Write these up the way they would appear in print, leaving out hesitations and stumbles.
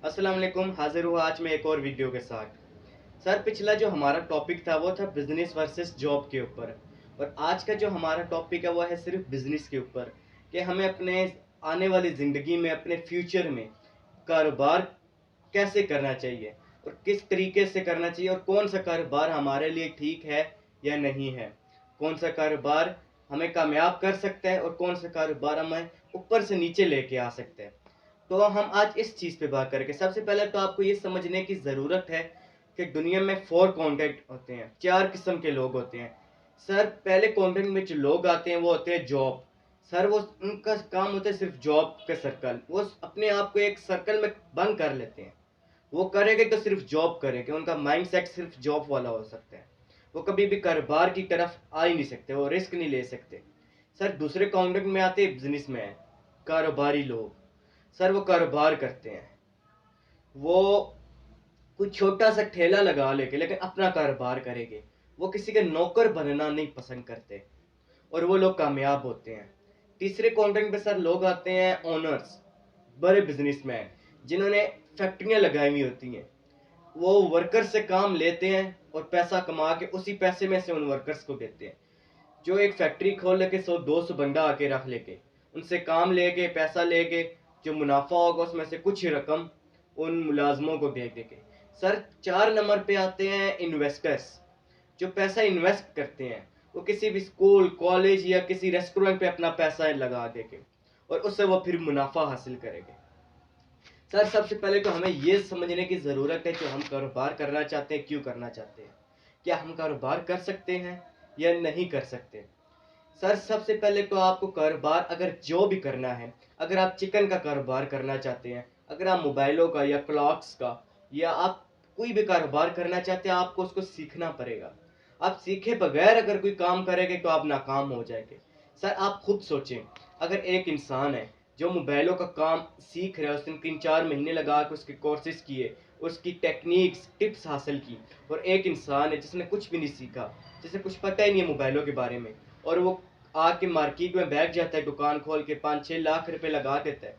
अस्सलाम वालेकुम, हाजिर हुआ आज मैं एक और वीडियो के साथ। सर पिछला जो हमारा टॉपिक था वो था बिजनेस वर्सेस जॉब के ऊपर, और आज का जो हमारा टॉपिक है वो है सिर्फ बिजनेस के ऊपर कि हमें अपने आने वाली ज़िंदगी में, अपने फ्यूचर में कारोबार कैसे करना चाहिए और किस तरीके से करना चाहिए, और कौन सा कारोबार हमारे लिए ठीक है या नहीं है, कौन सा कारोबार हमें कामयाब कर सकता है और कौन सा कारोबार हमें ऊपर से नीचे लेके आ सकता है। तो हम आज इस चीज़ पे बात करेंगे। सबसे पहले तो आपको ये समझने की ज़रूरत है कि दुनिया में 4 कंटेंट होते हैं, 4 किस्म के लोग होते हैं। सर पहले कंटेंट में जो लोग आते हैं वो होते हैं जॉब। सर वो उनका काम होता है सिर्फ जॉब के सर्कल, वो अपने आप को एक सर्कल में बंद कर लेते हैं। वो करेंगे तो सिर्फ जॉब करेंगे, उनका माइंड सेट सिर्फ जॉब वाला हो सकता है। वो कभी भी कारोबार की तरफ आ ही नहीं सकते, वो रिस्क नहीं ले सकते। सर दूसरे काउंटर में आते हैं बिजनेसमैन, कारोबारी लोग। सर वो कारोबार करते हैं, वो कुछ छोटा सा ठेला लगा लेके लेकिन अपना कारोबार करेंगे। वो किसी के नौकर बनना नहीं पसंद करते और वो लोग कामयाब होते हैं। तीसरे काउंटर पे सर लोग आते हैं ओनर्स, बड़े बिजनेसमैन जिन्होंने फैक्ट्रियां लगाई हुई होती हैं। वो वर्कर से काम लेते हैं और पैसा कमा के उसी पैसे में से उन वर्कर्स को देते हैं। जो एक फैक्ट्री खोल लेके 100-200 बंदा आके रख लेके उनसे काम लेके पैसा लेके जो मुनाफा होगा उसमें से कुछ रकम उन मुलाजमों को दे देके। सर 4 नंबर पे आते हैं इन्वेस्टर्स, जो पैसा इन्वेस्ट करते हैं। वो किसी भी स्कूल, कॉलेज या किसी रेस्टोरेंट पे अपना पैसा लगा देके और उससे वो फिर मुनाफा हासिल करेंगे। सर सबसे पहले तो हमें ये समझने की ज़रूरत है जो हम कारोबार करना चाहते हैं, क्यों करना चाहते हैं, क्या हम कारोबार कर सकते हैं या नहीं कर सकते। सर सबसे पहले तो आपको कारोबार अगर जो भी करना है, अगर आप चिकन का कारोबार करना चाहते हैं, अगर आप मोबाइलों का या क्लॉक्स का या आप कोई भी कारोबार करना चाहते हैं, आपको उसको सीखना पड़ेगा। आप सीखे बगैर अगर कोई काम करेंगे तो आप नाकाम हो जाएंगे। सर आप खुद सोचें, अगर एक इंसान है जो मोबाइलों का काम सीख रहा है, उसने 3-4 महीने लगा के उसके कोर्सेज किए, उसकी टेक्निक्स टिप्स हासिल की, और एक इंसान है जिसने कुछ भी नहीं सीखा, जिसे कुछ पता ही नहीं है मोबाइलों के बारे में, और वो आके मार्केट में बैठ जाता है, दुकान खोल के 5-6 लाख रुपए लगा देता है।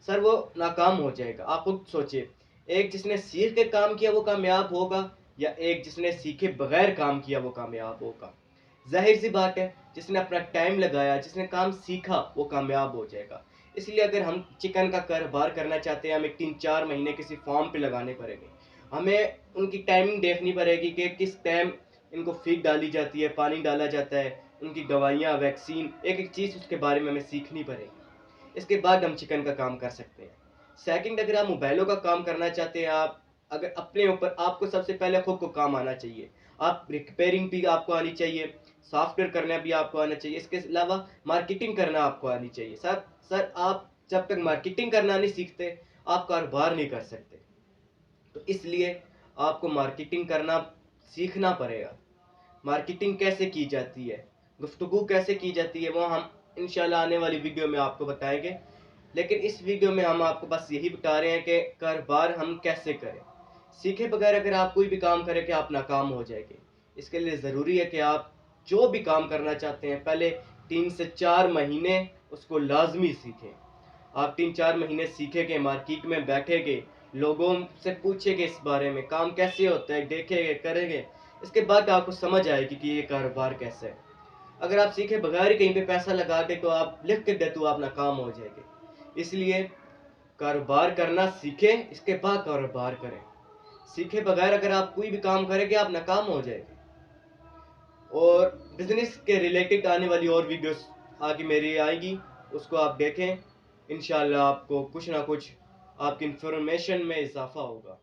सर वो नाकाम हो जाएगा। आप खुद सोचिए, एक जिसने सीख के काम किया वो कामयाब होगा या एक जिसने सीखे बगैर काम किया वो कामयाब होगा। जाहिर सी बात है, जिसने अपना टाइम लगाया, जिसने काम सीखा वो कामयाब हो जाएगा। इसलिए अगर हम चिकन का कारोबार करना चाहते हैं, हमें 3-4 महीने किसी फार्म पे लगाने पड़ेंगे। हमें उनकी टाइमिंग देखनी पड़ेगी कि किस टाइम इनको फीड डाली जाती है, पानी डाला जाता है, उनकी दवाइयाँ, वैक्सीन, एक-एक चीज़ उसके बारे में हमें सीखनी पड़ेगी। इसके बाद हम चिकन का काम कर सकते हैं। सेकंड, अगर आप मोबाइलों का काम करना चाहते हैं, आप अगर अपने ऊपर, आपको सबसे पहले खुद को काम आना चाहिए। आप रिपेयरिंग भी आपको आनी चाहिए, सॉफ्टवेयर करना भी आपको आना चाहिए, इसके अलावा मार्केटिंग करना आपको आनी चाहिए। सर आप जब तक मार्केटिंग करना नहीं सीखते, आप कारोबार नहीं कर सकते। तो इसलिए आपको मार्केटिंग करना सीखना पड़ेगा। मार्केटिंग कैसे की जाती है, गुफ्तगू कैसे की जाती है, वो हम इंशाल्लाह आने वाली वीडियो में आपको बताएंगे। लेकिन इस वीडियो में हम आपको बस यही बता रहे हैं कि कारोबार हम कैसे करें। सीखे बगैर अगर आप कोई भी काम करें कि आप नाकाम हो जाएंगे। इसके लिए ज़रूरी है कि आप जो भी काम करना चाहते हैं, पहले 3 से 4 महीने उसको लाजमी सीखें। आप 3-4 महीने सीखेंगे, मार्केट में बैठेंगे, लोगों से पूछेंगे इस बारे में, काम कैसे होता है, देखेंगे, करेंगे। इसके बाद आपको समझ आएगी कि ये कारोबार कैसा है। अगर आप सीखे बगैर ही कहीं पे पैसा लगा के तो आप लिख के दे तो आप नाकाम हो जाएंगे। इसलिए कारोबार करना सीखें, इसके बाद कारोबार करें। सीखे बगैर अगर आप कोई भी काम करेंगे आप नाकाम हो जाएंगे। और बिजनेस के रिलेटेड आने वाली और वीडियोस आगे मेरी आएगी, उसको आप देखें। इंशाल्लाह आपको कुछ ना कुछ आपकी इंफॉर्मेशन में इजाफा होगा।